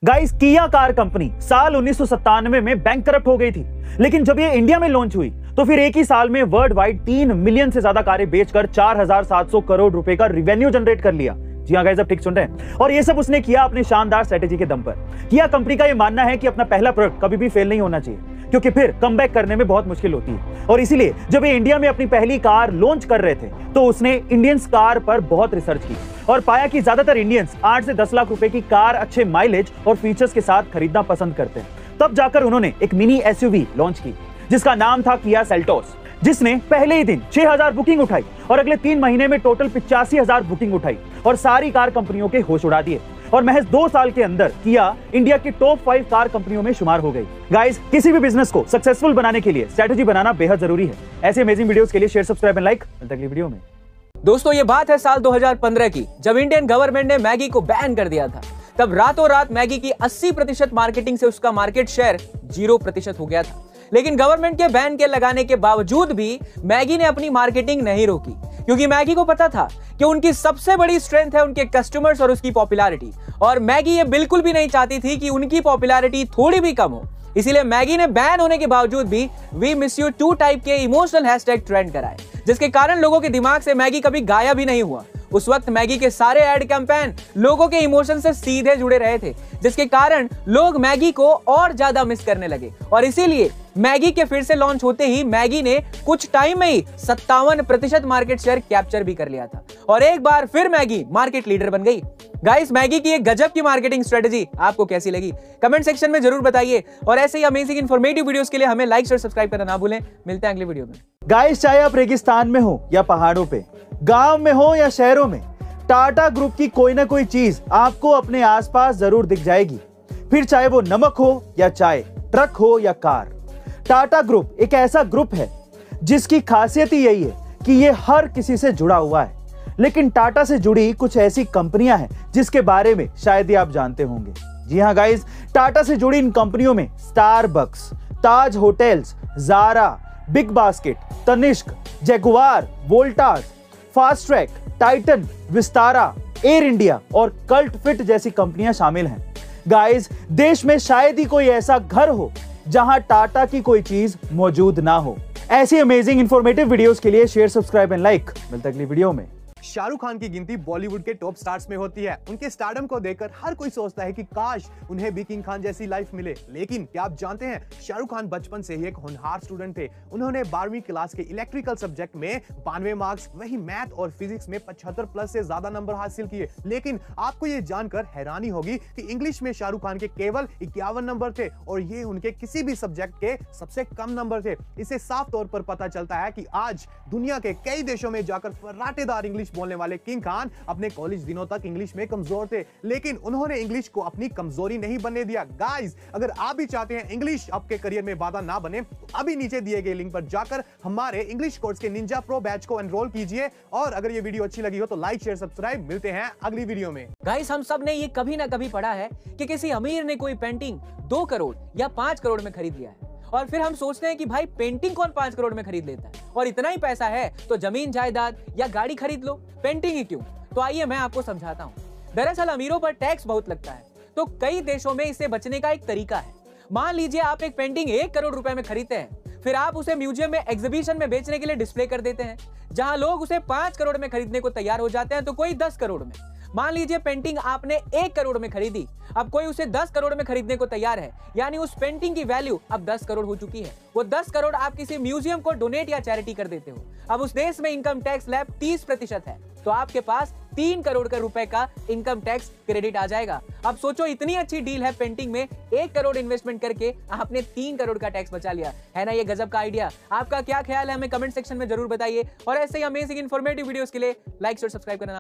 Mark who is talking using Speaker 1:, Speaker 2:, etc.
Speaker 1: Guys, किया car company साल 1997 में बैंकरप्ट हो गई थी, लेकिन जब ये इंडिया में लॉन्च हुई तो फिर एक ही साल में वर्ल्ड वाइड 3 मिलियन से ज्यादा कारें बेचकर 4700 करोड़ रुपए का रिवेन्यू जनरेट कर लिया। जी हाँ गाइस, अब ठीक सुन रहे हैं। और ये सब उसने किया अपनी शानदार स्ट्रेटेजी के दम पर। किया कंपनी का ये मानना है कि अपना पहला प्रोडक्ट कभी भी फेल नहीं होना चाहिए, क्योंकि फिर कमबैक करने में बहुत मुश्किल होती है। और इसीलिए जब ये इंडिया में अपनी पहली कार लॉन्च कर रहे थे तो उसने इंडियंस कार पर बहुत रिसर्च की और पाया कि ज्यादातर इंडियंस 8 से 10 लाख रुपए की कार अच्छे माइलेज और फीचर्स के साथ खरीदना पसंद करते हैं। तब जाकर उन्होंने एक मिनी एसयूवी लॉन्च की जिसका नाम था किया सेल्टोस, जिसने पहले ही दिन 6000 बुकिंग उठाई और अगले 3 महीने में टोटल 85,000 बुकिंग उठाई और सारी कार कंपनियों के होश उड़ा दिए। और महज 2 साल के अंदर किया इंडिया की टॉप 5 कार कंपनियों में शुमार हो गई। गाइस, किसी भी बिजनेस को सक्सेसफुल बनाने के लिए स्ट्रेटेजी बनाना बेहद जरूरी है। ऐसे अमेजिंग वीडियोस के लिए शेयर, सब्सक्राइब एंड लाइक। अगली वीडियो में
Speaker 2: दोस्तों, ये बात है साल 2015 की, जब इंडियन गवर्नमेंट ने मैगी को बैन कर दिया था। तब रातों रात मैगी की 80% मार्केटिंग से उसका मार्केट शेयर 0% हो गया था। लेकिन गवर्नमेंट के बैन के लगाने के बावजूद भी मैगी ने अपनी मार्केटिंग नहीं रोकी, क्योंकि मैगी को पता था कि उनकी सबसे बड़ी स्ट्रेंथ है उनके कस्टमर्स और उसकी पॉपुलैरिटी। और मैगी ये बिल्कुल भी नहीं चाहती थी कि उनकी पॉपुलैरिटी थोड़ी भी कम हो। इसीलिए मैगी ने बैन होने के बावजूद भी we miss you too type के इमोशनल हैशटैग ट्रेंड कराए, जिसके कारण लोगों के दिमाग से मैगी कभी गायब ही नहीं हुआ। उस वक्त मैगी के सारे एड कैंपेन लोगों के इमोशन से सीधे जुड़े रहे थे, जिसके कारण लोग मैगी को और ज्यादा मिस करने लगे। और इसीलिए मैगी के फिर से लॉन्च होते ही मैगी ने कुछ टाइम में ही 57% मार्केट शेयर कैप्चर भी कर लिया था और एक बार फिर मैगी मार्केट लीडर बन गई। गाइस, मैगी की एक गजब की मार्केटिंग स्ट्रेटेजी आपको कैसी लगी कमेंट सेक्शन में जरूर बताइए। और ऐसे ही अमेजिंग इन्फॉर्मेटिव वीडियोस के लिए हमें लाइक और सब्सक्राइब करना ना भूलें। मिलते हैं अगले वीडियो में।
Speaker 1: गाइस, चाहे आप रेगिस्तान में हो या पहाड़ों पे, गांव में हो या शहरों में, टाटा ग्रुप की कोई ना कोई चीज आपको अपने आसपास जरूर दिख जाएगी। फिर चाहे वो नमक हो या चाय, ट्रक हो या कार, टाटा ग्रुप एक ऐसा ग्रुप है जिसकी खासियत ही यही है कि ये हर किसी से जुड़ा हुआ है। लेकिन टाटा से जुड़ी कुछ ऐसी कंपनियां हैं जिसके बारे में शायद ही आप जानते होंगे। जी हाँ गाइस, टाटा से जुड़ी इन कंपनियों में Starbucks, Taj hotels, Zara, big basket, Tanishq, Jaguar, Voltas, fast track, Titan, Vistara, air India और कल्ट फिट जैसी कंपनियां शामिल हैं। गाइस, देश में शायद ही कोई ऐसा घर हो जहां टाटा की कोई चीज मौजूद ना हो। ऐसी अमेजिंग इंफॉर्मेटिव वीडियोस के लिए शेयर, सब्सक्राइब एंड लाइक। मिलते हैं अगली वीडियो में।
Speaker 3: शाहरुख खान की गिनती बॉलीवुड के टॉप स्टार्स में होती है। उनके स्टारडम को देखकर हर कोई सोचता है कि काश उन्हें भी किंग खान जैसी लाइफ मिले। लेकिन क्या आप जानते हैं, शाहरुख खान बचपन से ही एक होनहार स्टूडेंट थे। उन्होंने 12वीं क्लास के इलेक्ट्रिकल सब्जेक्ट में 92 मार्क्स, वही मैथ और फिजिक्स में 75 प्लस से ज्यादा नंबर हासिल किए। लेकिन आपको ये जानकर हैरानी होगी कि इंग्लिश में शाहरुख खान के केवल 51 नंबर थे और ये उनके किसी भी सब्जेक्ट के सबसे कम नंबर थे। इससे साफ तौर पर पता चलता है कि आज दुनिया के कई देशों में जाकर फर्राटेदार इंग्लिश बोलने वाले किंग खान अपने कॉलेज दिनों तक इंग्लिश में कमजोर थे, लेकिन उन्होंने इंग्लिश को अपनी कमजोरी नहीं बनने दिया। गाइस, अगर आप भी चाहते हैं इंग्लिश आपके करियर में बाधा ना बने, तो अभी नीचे दिए गए लिंक पर जाकर हमारे इंग्लिश कोर्स के निंजा प्रो बैच को एनरोल कीजिए। और अगर ये वीडियो अच्छी लगी हो तो लाइक, शेयर, सब्सक्राइब। मिलते हैं अगली वीडियो में।
Speaker 2: गाइस, हम सब ने ये कभी ना कभी पढ़ा है कि किसी अमीर ने कोई पेंटिंग 2 करोड़ या 5 करोड़ में खरीद लिया है। और फिर हम सोचते हैं कि भाई पेंटिंग कौन 5 करोड़ में खरीद लेता है, और इतना ही पैसा है तो जमीन जायदाद या गाड़ी खरीद लो, पेंटिंग ही क्यों। तो आइए मैं आपको समझाता हूँ। दरअसल अमीरों पर टैक्स बहुत लगता है, तो कई देशों में इससे बचने का एक तरीका है। मान लीजिए आप एक पेंटिंग 1 करोड़ रुपए में खरीदते हैं, फिर आप उसे म्यूजियम में एग्जीबिशन में बेचने के लिए डिस्प्ले कर देते हैं। जहां लोग उसे 5 करोड़ में खरीदने को तैयार हो जाते हैं तो कोई 10 करोड़ में। मान लीजिए पेंटिंग आपने 1 करोड़ में खरीदी, अब कोई उसे 10 करोड़ में खरीदने को तैयार है, यानी उस पेंटिंग की वैल्यू अब 10 करोड़ हो चुकी है। वो 10 करोड़ आप किसी म्यूजियम को डोनेट या चैरिटी कर देते हो। अब उस देश में इनकम टैक्स स्लैब 30% है, तो आपके पास 3 करोड़ का रुपए का इनकम टैक्स क्रेडिट आ जाएगा। अब सोचो, इतनी अच्छी डील है, पेंटिंग में 1 करोड़ इन्वेस्टमेंट करके आपने 3 करोड़ का टैक्स बचा लिया। है ना ये गजब का आइडिया? आपका क्या ख्याल है हमें कमेंट सेक्शन में जरूर बताइए। और ऐसे ही अमेजिंग इन्फॉर्मेटिव वीडियोस के लिए लाइक और सब्सक्राइब करना